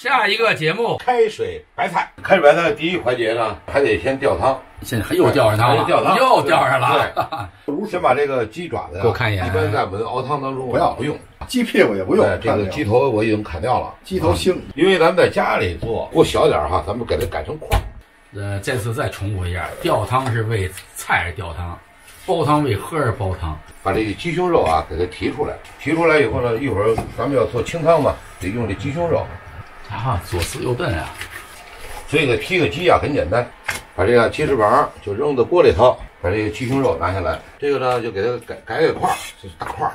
下一个节目开水白菜。开水白菜第一环节呢，还得先吊汤。现在又吊上汤了，又吊上了。对，先把这个鸡爪子给我看一眼。一般在我们熬汤当中不用，鸡屁股也不用。这个鸡头我已经砍掉了，鸡头腥，因为咱们在家里做，锅小点哈，咱们给它改成块。这次再重复一下，吊汤是为菜吊汤，煲汤为喝而煲汤。把这个鸡胸肉啊给它提出来，提出来以后呢，一会儿咱们要做清汤嘛，得用这鸡胸肉。啊，左思右笨啊！所以呢，剔个鸡啊很简单，把这个鸡翅膀就扔到锅里头，把这个鸡胸肉拿下来，这个呢就给它改块儿，就是大块儿，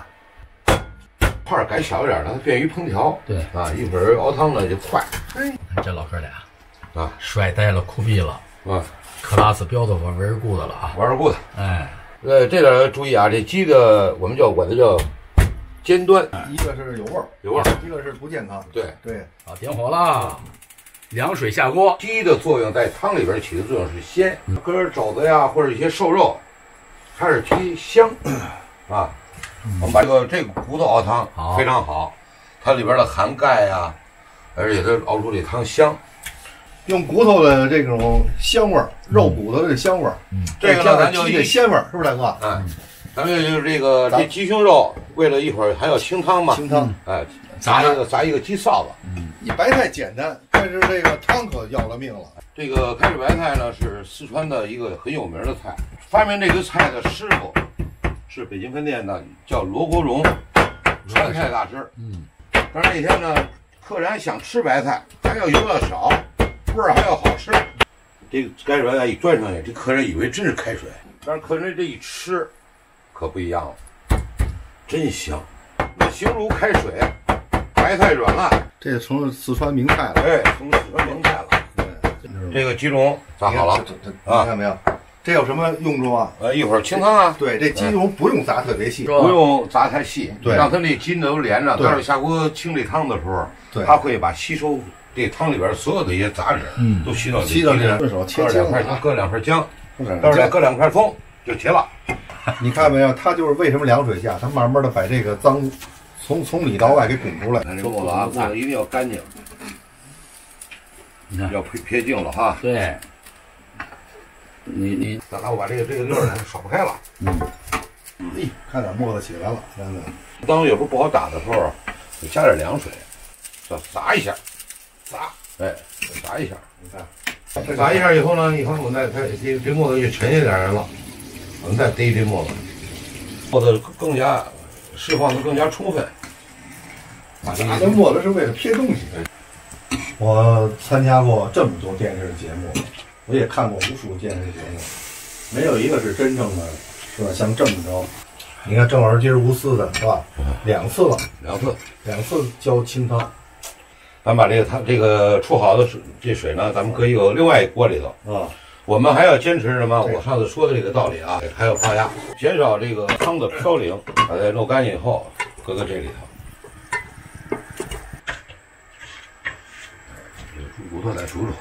块儿改小一点呢，它便于烹调。对啊，一会儿熬汤呢就快。这老哥俩啊，帅呆了，酷毙了啊！克拉斯标的我玩儿顾的了啊，玩儿顾的。哎，这点注意啊，这鸡的我们管它叫尖端，一个是有味儿，有味儿，一个是不健康。对对，好，点火了，凉水下锅。鸡的作用在汤里边起的作用是鲜，根肘子呀或者一些瘦肉，它是提香啊。我们把这个骨头熬汤非常好，它里边的含钙呀，而且它熬出这汤香。用骨头的这种香味儿，肉骨头的香味儿，这个呢咱就鸡的鲜味儿，是不是大哥？嗯，咱们就是这鸡胸肉，为了一会儿还要清汤嘛，清汤，哎，砸一个鸡臊子。你白菜简单，但是这个汤可要了命了。这个开水白菜呢是四川的一个很有名的菜，发明这个菜的师傅是北京分店的，叫罗国荣，川菜大师。但是那天呢，客人想吃白菜，还要油要少，味儿还要好吃。这个开水白菜一端上去，这客人以为真是开水，但是客人这一吃，可不一样了，真香，那形如开水，白菜软烂。这成了四川名菜了。哎，成四川名菜了。这个鸡茸炸好了啊，看到没有？这有什么用处啊？一会儿清汤啊。对，这鸡茸不用炸特别细，不用炸太细，对，让它那筋都连着。待会儿下锅清这汤的时候，对，它会把吸收这汤里边所有的一些杂质，都吸到这里。顺手切2块，搁2块姜，待会儿再搁2块葱，就齐了。你看没有？它就是为什么凉水下，它慢慢的把这个脏从里到外给滚出来。说过了啊，锅一定要干净，要撇净了哈。对。你，咱来我把这个粒儿甩不开了。看点沫子起来了，真的。当有时候不好打的时候，你加点凉水，砸一下，哎，砸一下。你看，砸一下以后呢，我们再这沫子就沉下点来了，我们再逮这沫子，沫子更加释放的更加充分。打这沫子是为了撇东西。我参加过这么多电视节目。我也看过无数电视节目，没有一个是真正的，是吧？像这么着，你看郑老师今儿无私的是吧？2次了，2次浇清汤。咱把这个出好的水呢，咱们可以有另外一锅里头啊。我们还要坚持什么？我上次说的这个道理啊，还要高压，减少这个汤的飘零。把它弄干净以后，搁这里头。这个猪骨头来煮煮，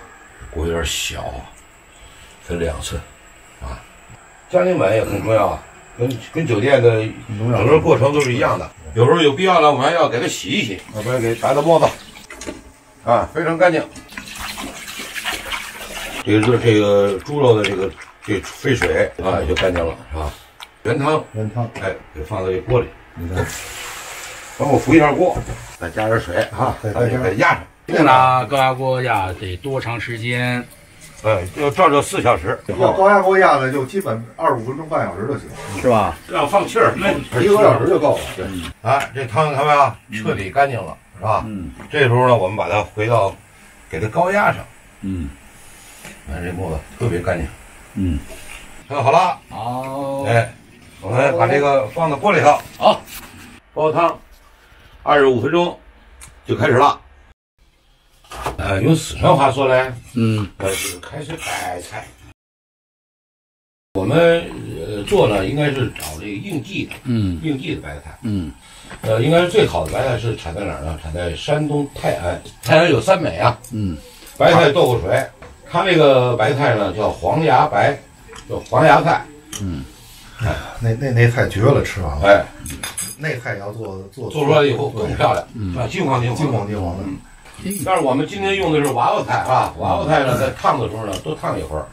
锅有点小。分2次，啊，家庭版也很重要啊，跟酒店的整个过程都是一样的。有时候有必要了，我们还要给它洗一洗，要不然给打沫子，啊，非常干净。这个猪肉的这沸水啊，也就干净了，是吧？原汤，哎，给放到这锅里，你看，帮我扶一下锅，再加点水啊，再给它压上。用它高压锅压得多长时间？要照着4小时。要高压锅压的就基本25分钟、半小时就行，是吧？要放气儿，那1个多小时就够了。对，哎，这汤看没有？彻底干净了，是吧？这时候呢，我们把它给它高压上。看这沫子特别干净。看好了。好。哎，我们把这个放到锅里头。好，煲汤25分钟就开始了。用四川话说呢，就是开水白菜。我们做呢，应该是找这个应季的，应季的白菜，应该是最好的白菜是产在哪儿呢？产在山东泰安，泰安有3美啊，白菜豆腐水，它那个白菜呢叫黄芽白，叫黄芽菜，那菜绝了，吃完了，哎，那菜要做出来以后更漂亮，金黄的。但是我们今天用的是娃娃菜啊，娃娃菜呢，在烫的时候呢，多烫一会儿，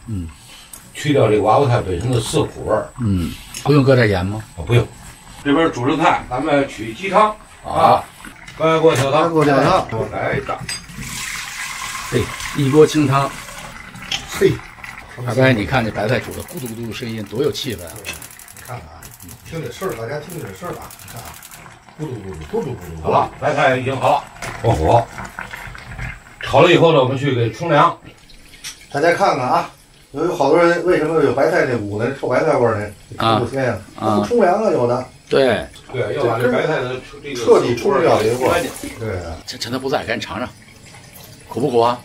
去掉这个娃娃菜本身的涩苦味儿。不用搁点盐吗？不用。这边主食菜，咱们取鸡汤啊，干锅小汤，锅小汤，来一大。嘿，一锅清汤。嘿，大白，你看这白菜煮的咕嘟咕嘟的声音，多有气氛啊！你看看啊，听这声儿，大家听这声儿啊，看，咕嘟咕嘟咕嘟咕嘟。好了，白菜已经好了，关火。炒了以后呢，我们去给冲凉。大家看看啊，有好多人为什么有白菜那股子臭白菜味儿呢？不鲜呀，不冲凉啊，有的。对，要把这白菜的这个彻底冲掉一锅。对，趁他不在，赶紧尝尝，苦不苦啊？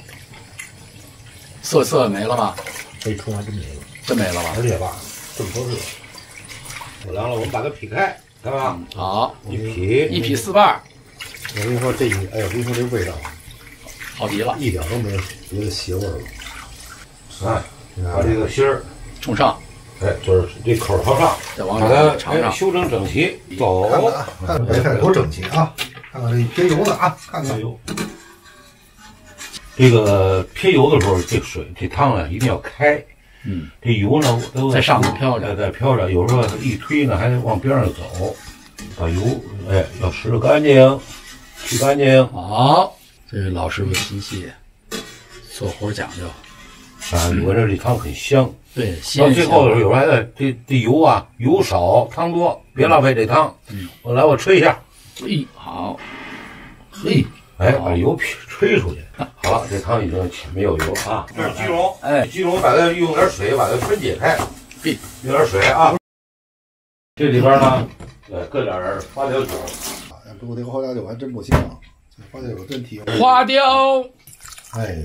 涩没了吧？这一冲还真没了，真没了吧？而且吧，这么多热，火凉了，我们把它劈开，看吧？好，一劈四瓣。我跟你说，哎呀，我跟你说这味道好极了，一点都没有别的邪味了。哎，把这个芯儿冲上，哎，就是这口朝上，再往把它尝尝，修整整齐。走，看看啊，看白菜多整齐啊！看看这撇油的啊，看看油。这个撇油的时候，这水这汤啊一定要开，这油呢都在上头飘着，在飘着，有时候一推呢还得往边上走，把油要拾干净，去干净。好，这是老师傅心细，做活讲究啊，闻着这汤很香。对，到最后的时候，有时候还得这油啊，油少汤多，别浪费这汤。我吹一下，好，把油吹出去。好了，这汤已经没有油了啊。这是鸡茸，鸡茸把它用点水把它分解开，用点水啊。这里边呢，搁点花雕酒。不过这个花雕酒还真不行啊，花雕酒真提花雕。哎，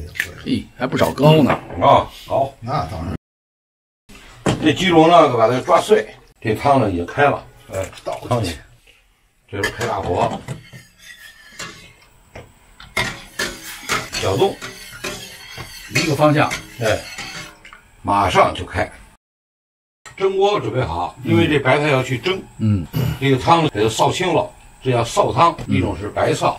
还不少高呢啊，好，那当然。这鸡茸呢，把它抓碎，这汤呢已经开了，倒汤去，这时候开大火，搅动，一个方向，马上就开。蒸锅准备好，因为这白菜要去蒸，这个汤呢给它臊清了，这叫臊汤，一种是白臊。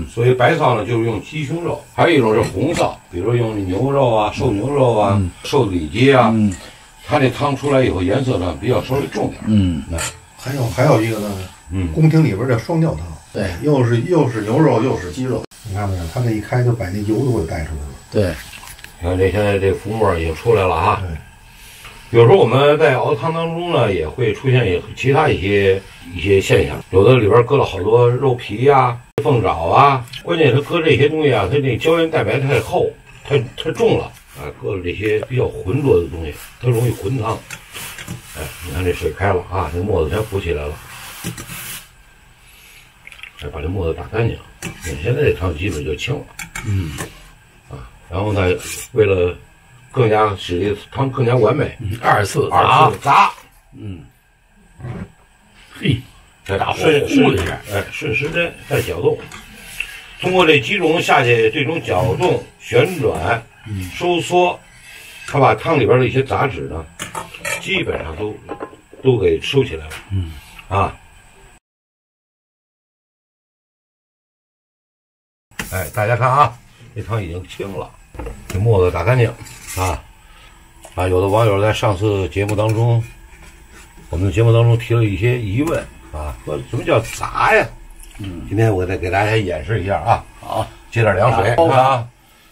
所以白臊呢，就是用鸡胸肉，还有一种是红臊，比如说用牛肉啊、瘦牛肉啊、瘦里脊啊，它这汤出来以后颜色呢比较稍微重点。还有一个呢，宫廷里边叫双吊汤，对，又是牛肉又是鸡肉，你看没有？它这一开就把那油都给带出来了。对，你看这现在这浮沫已经出来了啊。有时候我们在熬汤当中呢，也会出现其他一些现象，有的里边搁了好多肉皮呀、凤爪啊，关键是搁这些东西啊，它那胶原蛋白太厚，太重了啊，搁了这些比较浑浊的东西，它容易浑汤。你看这水开了啊，这沫子全浮起来了。把这沫子打干净，你看现在这汤基本就清了。然后呢，为了更加使这汤更加完美，二次砸，再打顺时针再搅动，通过这鸡茸下去这种搅动、旋转、收缩，它把汤里边的一些杂质呢，基本上都给收起来了。大家看啊，这汤已经清了，这沫子打干净有的网友在上次节目当中，我们的节目当中提了一些疑问说什么叫砸呀？今天我再给大家演示一下啊。好，接点凉水啊。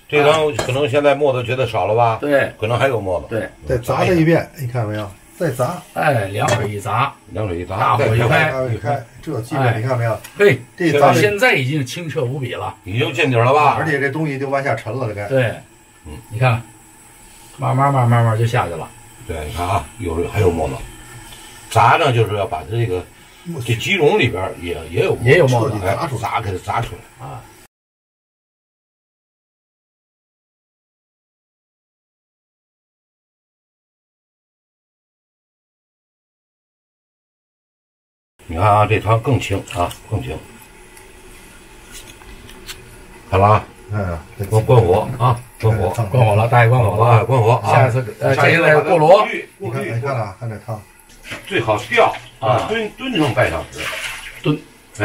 这汤可能现在沫子觉得少了吧？对，可能还有沫子。对，再砸它一遍，你看没有？再砸，凉水一砸，大火一开，这基本你看没有？这砸现在已经清澈无比了，已经见底了吧？而且这东西就往下沉了，这该。对，你看，慢慢就下去了。对，你看啊，还有沫子。砸呢，就是要把这鸡茸里边也有沫子，砸给它砸出来啊。你看啊，这汤更清更清。好了啊，关火啊，关火了，大爷关火了，关火啊！下一次再过炉。你看啊，看这汤，最好吊炖成半小时，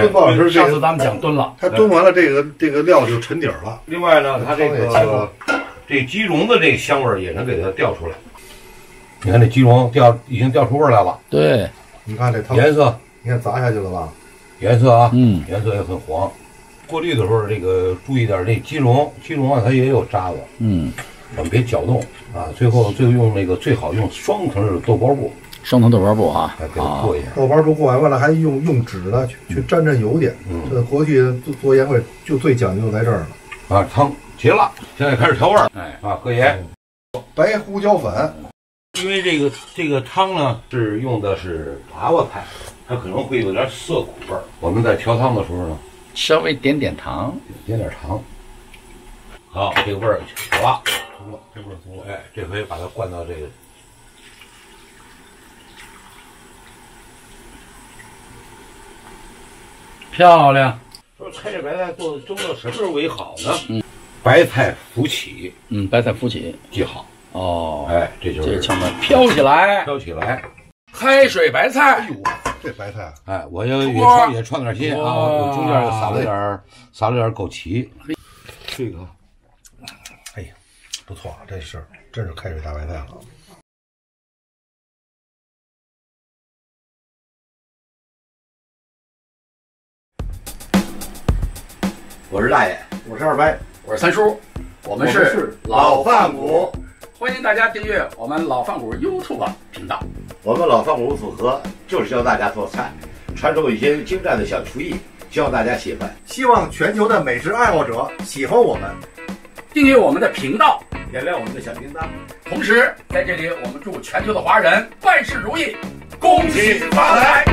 炖鲍老师上次咱们讲炖了，它炖完了这个料就沉底儿了。另外呢，它这鸡茸的这个香味也能给它调出来。你看这鸡茸已经调出味来了。对，你看这汤颜色，你看砸下去了吧？颜色啊，颜色也很黄。过滤的时候，这个注意点，这鸡茸啊，它也有渣子，我们别搅动啊。最后用那个最好用双层的豆包布，啊，给它过一下。豆包布过完了，还用纸呢去沾油点。这过去做宴会就最讲究在这儿了。啊，汤结了，现在开始调味儿。搁盐，白胡椒粉。因为这个汤呢是用的是娃娃菜，它可能会有点涩苦味儿。我们在调汤的时候呢，稍微点糖。好，这个味儿好了，这味儿足了。哎，这回把它灌到这个。漂亮。说菜这白菜蒸到什么时候为好呢？白菜浮起，白菜浮起记好。哦，哎，这就是这炝饭飘起来，开水白菜。哎呦，这白菜，哎，我也创点新啊，我中间撒了点枸杞。这个，哎呀，不错啊，这是真是开水大白菜了。我是大爷，我是二白，我是三叔，我们是老饭骨，欢迎大家订阅我们老饭骨 YouTube 频道。我们老饭骨组合就是教大家做菜，传授一些精湛的小厨艺，教大家喜欢。希望全球的美食爱好者喜欢我们，订阅我们的频道，点亮我们的小铃铛。同时在这里我们祝全球的华人万事如意，恭喜发财。